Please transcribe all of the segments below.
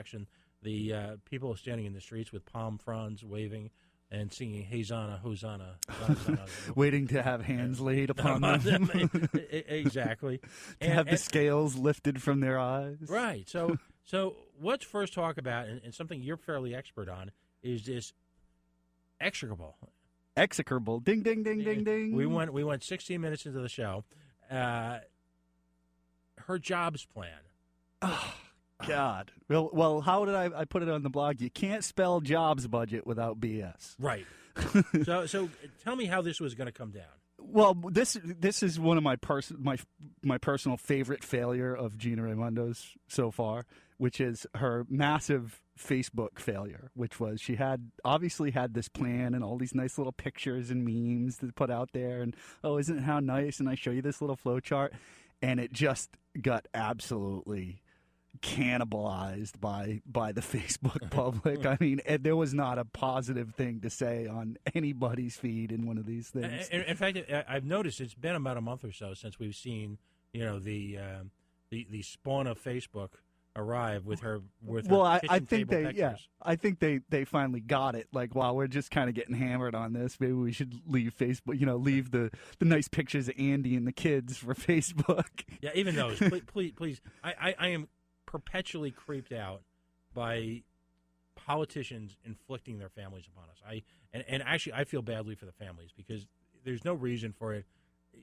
election, the people standing in the streets with palm fronds waving and singing Hosanna, Hosanna, Hosanna. Waiting to have hands laid upon them. Exactly. To have the scales lifted from their eyes. Right. So let's first talk about, and something you're fairly expert on, is this execrable. Execrable. Ding, ding, ding, ding, ding. We went 16 minutes into the show. Her jobs plan. Oh, God. Well, how did I put it on the blog? You can't spell jobs budget without BS. Right. So tell me how this was going to come down. Well, this is one of my personal favorite failure of Gina Raimondo's so far, which is her massive Facebook failure, which was she obviously had this plan and all these nice little pictures and memes to put out there, and isn't it how nice? And I show you this little flow chart, and it just got absolutely cannibalized by the Facebook public. I mean, there was not a positive thing to say on anybody's feed in one of these things. In fact, I've noticed it's been about a month or so since we've seen, the spawn of Facebook arrive with her. I think they finally got it. Like, wow, we're just kind of getting hammered on this. Maybe we should leave Facebook. Leave the nice pictures of Andy and the kids for Facebook. Yeah, even those. Please. I am perpetually creeped out by politicians inflicting their families upon us. And actually I feel badly for the families because there's no reason for it.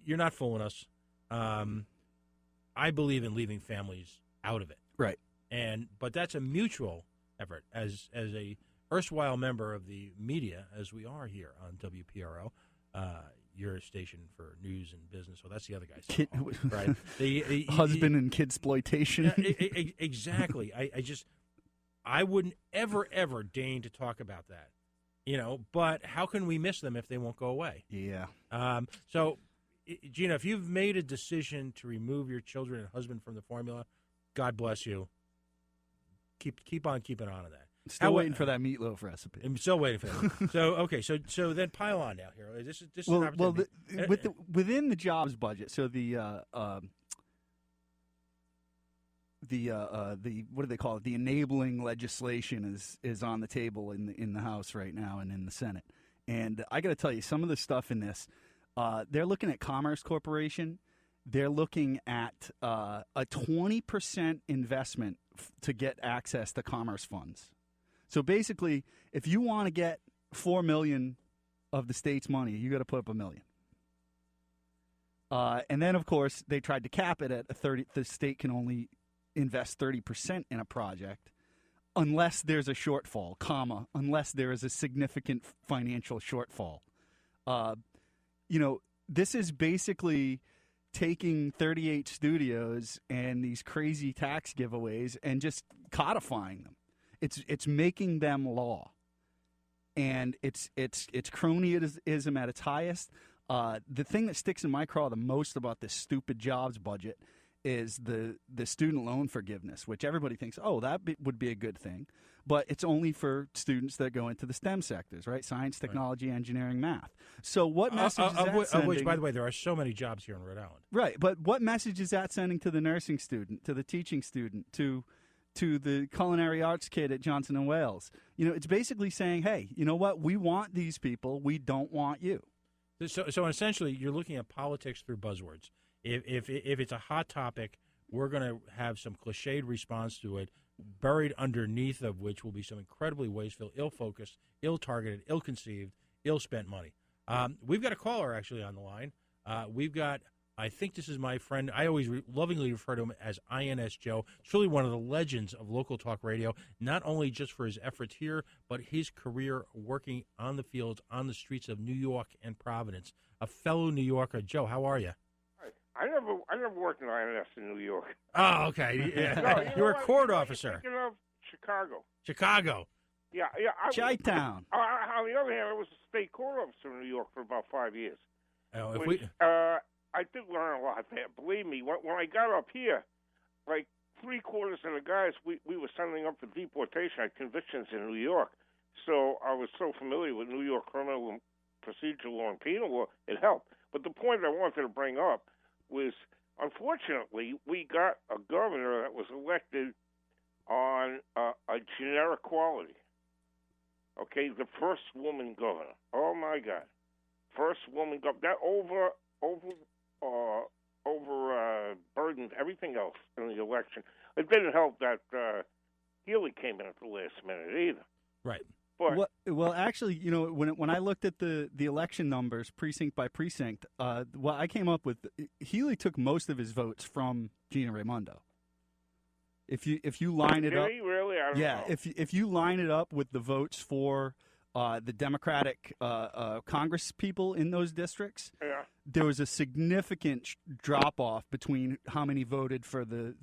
You're not fooling us. I believe in leaving families out of it. Right. But that's a mutual effort. As a erstwhile member of the media, as we are here on WPRO, your station for news and business. Well, that's the other guy's right? The husband and kidsploitation. Exactly. I wouldn't ever deign to talk about that. But how can we miss them if they won't go away? Yeah. So, Gina, if you've made a decision to remove your children and husband from the formula, God bless you. Keep on keeping on to that. Still waiting for that meatloaf recipe. I'm still waiting for that. So then pile on now here. This is an opportunity. Within the jobs budget. So the what do they call it? The enabling legislation is on the table in the House right now and in the Senate. And I got to tell you, some of the stuff in this, they're looking at Commerce Corporation. They're looking at a 20% investment to get access to commerce funds. So basically, if you want to get $4 million of the state's money, you got to put up $1 million. And then, of course, they tried to cap it at 30. The state can only invest 30% in a project unless there's a shortfall, unless there is a significant financial shortfall. This is basically taking 38 studios and these crazy tax giveaways and just codifying them. It's making them law, and it's cronyism at its highest. The thing that sticks in my craw the most about this stupid jobs budget is the student loan forgiveness, which everybody thinks, would be a good thing, but it's only for students that go into the STEM sectors, right? Science, technology, engineering, math. So what message is that sending? Of which, by the way, there are so many jobs here in Rhode Island. Right, but what message is that sending to the nursing student, to the teaching student, to the culinary arts kid at Johnson & Wales? It's basically saying, hey, you know what? We want these people. We don't want you. So essentially, you're looking at politics through buzzwords. If it's a hot topic, we're going to have some cliched response to it, buried underneath of which will be some incredibly wasteful, ill-focused, ill-targeted, ill-conceived, ill-spent money. We've got a caller actually on the line. We've got, I think this is my friend, I always lovingly refer to him as INS Joe. Truly one of the legends of local talk radio, not only just for his efforts here, but his career working on the fields, on the streets of New York and Providence. A fellow New Yorker. Joe, how are you? I never worked in INS in New York. Oh, okay. Yeah. You're a court officer. Thinking of Chicago. Chicago. Yeah. Chi-town. On the other hand, I was a state court officer in New York for about 5 years. Oh, I did learn a lot there. Believe me, when I got up here, like 3/4 of the guys we were sending up for deportation had convictions in New York. So I was so familiar with New York criminal and procedural law and penal law, it helped. But the point I wanted to bring up was, unfortunately, we got a governor that was elected on a a generic quality. Okay, the first woman governor. Oh my God, first woman governor. That burdened everything else in the election. It didn't help that Healy came in at the last minute either. Right. But Well, actually, when I looked at the election numbers precinct by precinct, what I came up with, Healy took most of his votes from Gina Raimondo. If you line it did up, he really? I don't know. if you line it up with the votes for the Democratic Congress people in those districts, Yeah. there was a significant drop off between how many voted for the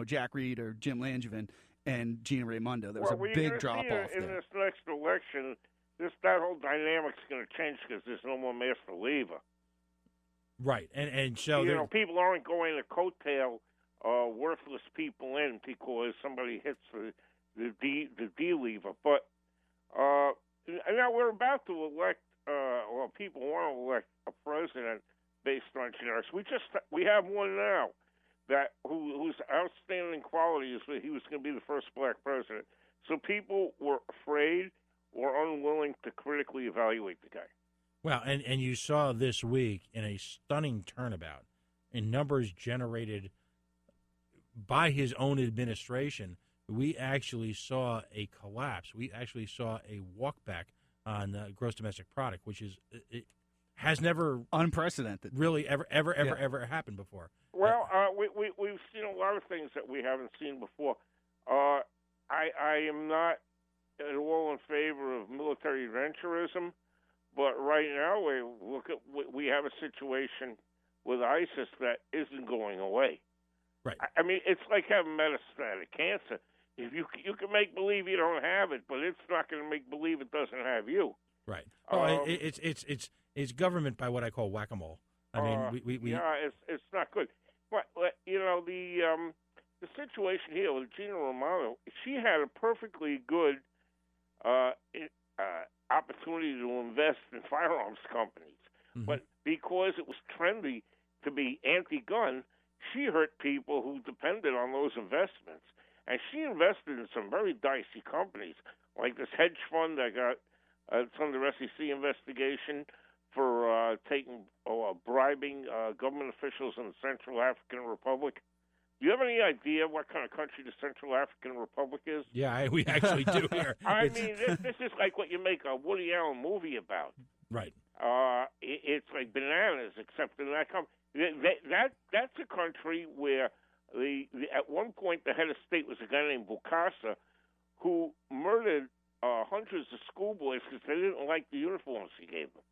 Jack Reed or Jim Langevin and Gina Raimondo. There was Well, a big drop off in there. this next election. That whole dynamic's going to change because there's no more Master Lever. Right. And so People aren't going to coattail worthless people in because somebody hits the D lever. But now we're about to elect. People want to elect a president based on generics. We have one now whose outstanding quality is that he was going to be the first black president. So people were afraid or unwilling to critically evaluate the guy. Well, and you saw this week in a stunning turnabout in numbers generated by his own administration, we actually saw a collapse. We actually saw a walkback on gross domestic product, which is it has never Unprecedented. really ever happened before. Well, we've seen a lot of things that we haven't seen before. I am not at all in favor of military adventurism, but right now we have a situation with ISIS that isn't going away. Right. I mean, it's like having metastatic cancer. If you can make believe you don't have it, but it's not going to make believe it doesn't have you. Right. Oh, it's government by what I call whack-a-mole. I mean, we it's not good. But the situation here with Gina Raimondo, she had a perfectly good opportunity to invest in firearms companies, but because it was trendy to be anti-gun, she hurt people who depended on those investments. And she invested in some very dicey companies, like this hedge fund that got it's under SEC investigation for bribing government officials in the Central African Republic. Do you have any idea what kind of country the Central African Republic is? Yeah, we actually do here. I mean, this is like what you make a Woody Allen movie about. Right. It's like bananas, except in that country. That's a country where at one point the head of state was a guy named Bokassa, who murdered hundreds of schoolboys because they didn't like the uniforms he gave them.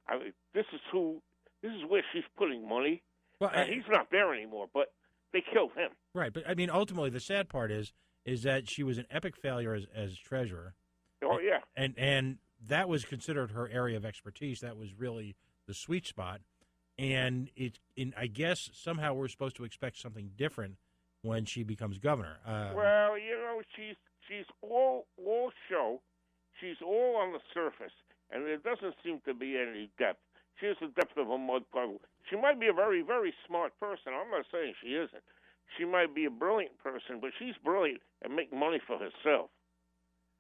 I mean, this is where she's putting money. Well, he's not there anymore, but they killed him. Right, but I mean, ultimately, the sad part is that she was an epic failure as treasurer. Oh yeah, and that was considered her area of expertise. That was really the sweet spot. And I guess somehow we're supposed to expect something different when she becomes governor. Well, she's all show. She's all on the surface, and there doesn't seem to be any depth. She has the depth of a mud puddle. She might be a very, very smart person. I'm not saying she isn't. She might be a brilliant person, but she's brilliant at making money for herself.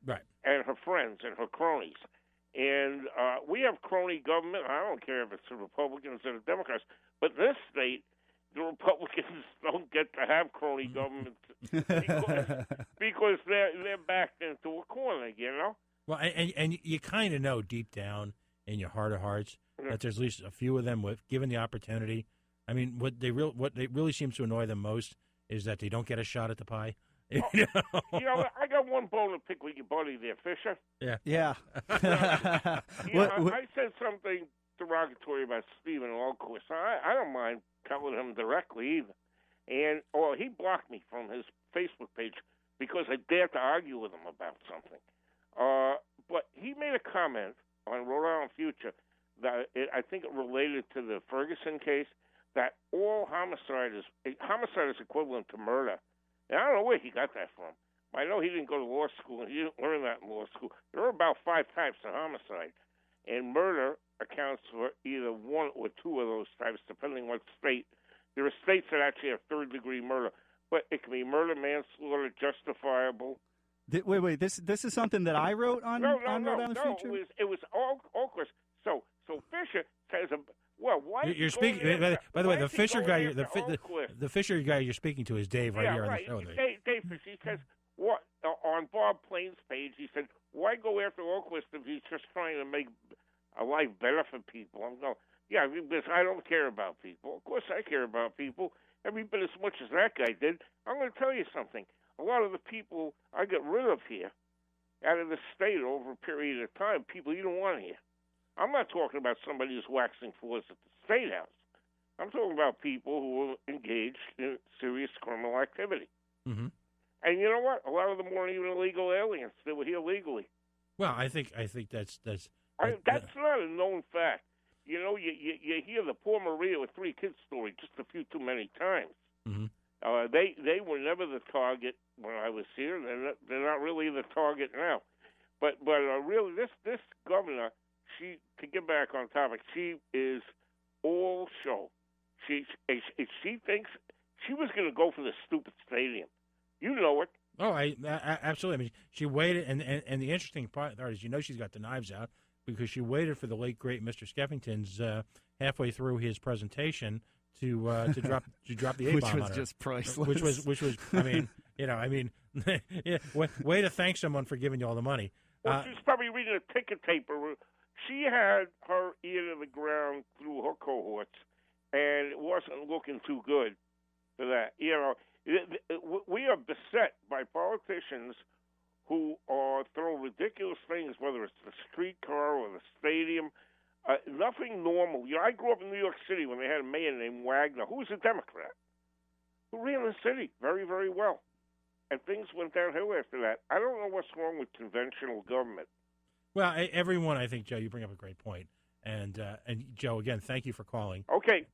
Right. And her friends and her cronies. And we have crony government. I don't care if it's the Republicans or the Democrats. But this state, the Republicans don't get to have crony government because they're backed into a corner, you know? Well, and you kind of know deep down in your heart of hearts that there's at least a few of them, given the opportunity. I mean, what they really seems to annoy them most is that they don't get a shot at the pie. You know, I got one bone to pick with your buddy there, Fisher. Yeah. I said something derogatory about Stephen Alquist. I don't mind telling him directly either. And he blocked me from his Facebook page because I dared to argue with him about something. But he made a comment on Rhode Island Future that I think it related to the Ferguson case, that all homicide is equivalent to murder. And I don't know where he got that from. I know he didn't go to law school, and he didn't learn that in law school. There are about 5 types of homicide, and murder accounts for either one or two of those types, depending what state. There are states that actually have third-degree murder, but it can be murder, manslaughter, justifiable. Wait. This is something that I wrote on Rhode Island Future? It was all Chris. So Fisher says, well, why? You're speaking. By the way, the Fisher guy, the Fisher guy you're speaking to is Dave right here on the show. Dave Fisher. He says, what on Bob Plain's page? He said, why go after Oaklist if he's just trying to make a life better for people? I'm going, yeah, because I don't care about people. Of course, I care about people every bit as much as that guy did. I'm going to tell you something. A lot of the people I got rid of here, out of the state over a period of time, people you don't want here. I'm not talking about somebody who's waxing floors at the State House. I'm talking about people who are engaged in serious criminal activity. Mm-hmm. And you know what? A lot of them weren't even illegal aliens. They were here legally. Well, I think that's not a known fact. You know, you hear the poor Maria with 3 kids story just a few too many times. Mm-hmm. They were never the target when I was here. They're not really the target now. But really, this governor, to get back on topic, she is all show. She thinks she was going to go for the stupid stadium. You know it. Oh, I absolutely. I mean, she waited, and the interesting part is, she's got the knives out because she waited for the late great Mr. Skeffington's halfway through his presentation to drop the A-bomb which was on her. Just priceless. Which was. I mean, yeah. Way to thank someone for giving you all the money. Well, she's probably reading a ticket tape. She had her ear to the ground through her cohorts, and it wasn't looking too good for that. We are beset by politicians who are throwing ridiculous things, whether it's the streetcar or the stadium. Nothing normal. I grew up in New York City when they had a mayor named Wagner, who was a Democrat, who ran the city very, very well. And things went downhill after that. I don't know what's wrong with conventional government. Well, everyone, I think, Joe, you bring up a great point. And Joe, again, thank you for calling. Okay.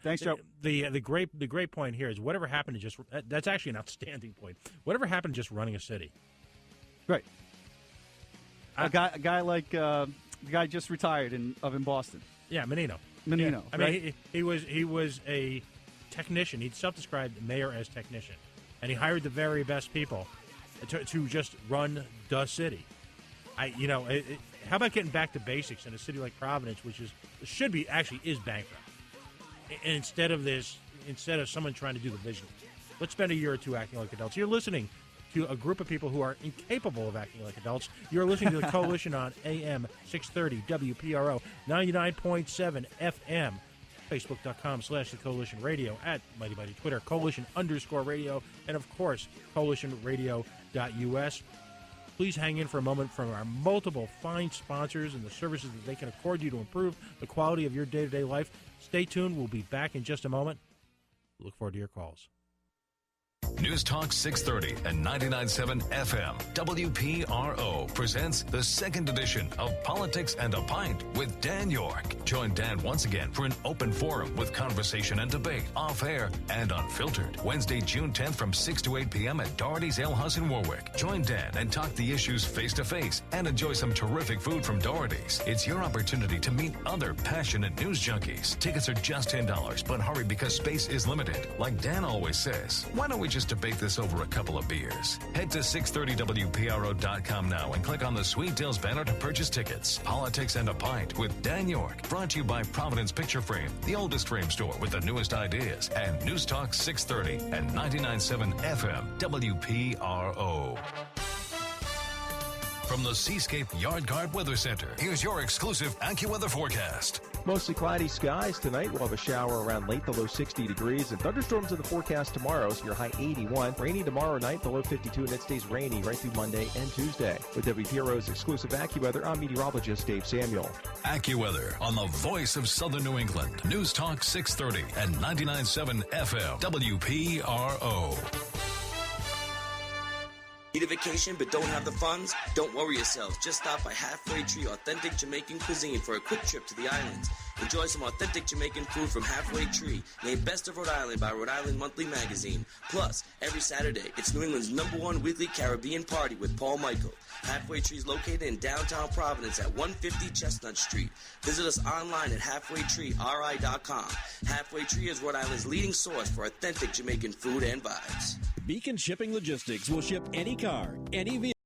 Thanks, Joe. The great point here is whatever happened to that's actually an outstanding point. Whatever happened to just running a city. Right. A guy like the guy just retired in Boston. Yeah, Menino. Yeah. I mean, he was a technician. He'd self-described mayor as technician, and he hired the very best people to just run the city. How about getting back to basics in a city like Providence, which is bankrupt? And instead of someone trying to do the vision, let's spend a year or two acting like adults. You're listening to a group of people who are incapable of acting like adults. You're listening to the Coalition on AM 630 WPRO 99.7 FM. Facebook.com/The Coalition Radio, at Mighty Mighty Twitter, Coalition_radio, and of course, CoalitionRadio.us. Please hang in for a moment from our multiple fine sponsors and the services that they can afford you to improve the quality of your day-to-day life. Stay tuned. We'll be back in just a moment. Look forward to your calls. News Talk 630 and 99.7 FM WPRO presents the second edition of Politics and a Pint with Dan York. Join Dan once again for an open forum with conversation and debate, off-air and unfiltered. Wednesday, June 10th from 6 to 8 p.m. at Doherty's Ale House in Warwick. Join Dan and talk the issues face-to-face and enjoy some terrific food from Doherty's. It's your opportunity to meet other passionate news junkies. Tickets are just $10, but hurry because space is limited. Like Dan always says, why don't we just debate this over a couple of beers? Head to 630WPRO.com now and click on the Sweet Deals banner to purchase tickets. Politics and a Pint with Dan York, brought to you by Providence Picture Frame, the oldest frame store with the newest ideas, and News Talk 630 and 99.7 FM WPRO. From the Seascape Yard Guard Weather Center, here's your exclusive AccuWeather forecast. Mostly cloudy skies tonight. We'll have a shower around late, the low 60 degrees, and thunderstorms in the forecast tomorrow, so your high 81. Rainy tomorrow night, the low 52, and it stays rainy right through Monday and Tuesday. With WPRO's exclusive AccuWeather, I'm meteorologist Dave Samuel. AccuWeather on the voice of Southern New England. News Talk 630 and 99.7 FM WPRO. Need a vacation but don't have the funds? Don't worry yourselves. Just stop by Halfway Tree Authentic Jamaican Cuisine for a quick trip to the islands. Enjoy some authentic Jamaican food from Halfway Tree, named Best of Rhode Island by Rhode Island Monthly Magazine. Plus, every Saturday, it's New England's #1 weekly Caribbean party with Paul Michael. Halfway Tree is located in downtown Providence at 150 Chestnut Street. Visit us online at halfwaytreeri.com. Halfway Tree is Rhode Island's leading source for authentic Jamaican food and vibes. Beacon Shipping Logistics will ship any car, any vehicle.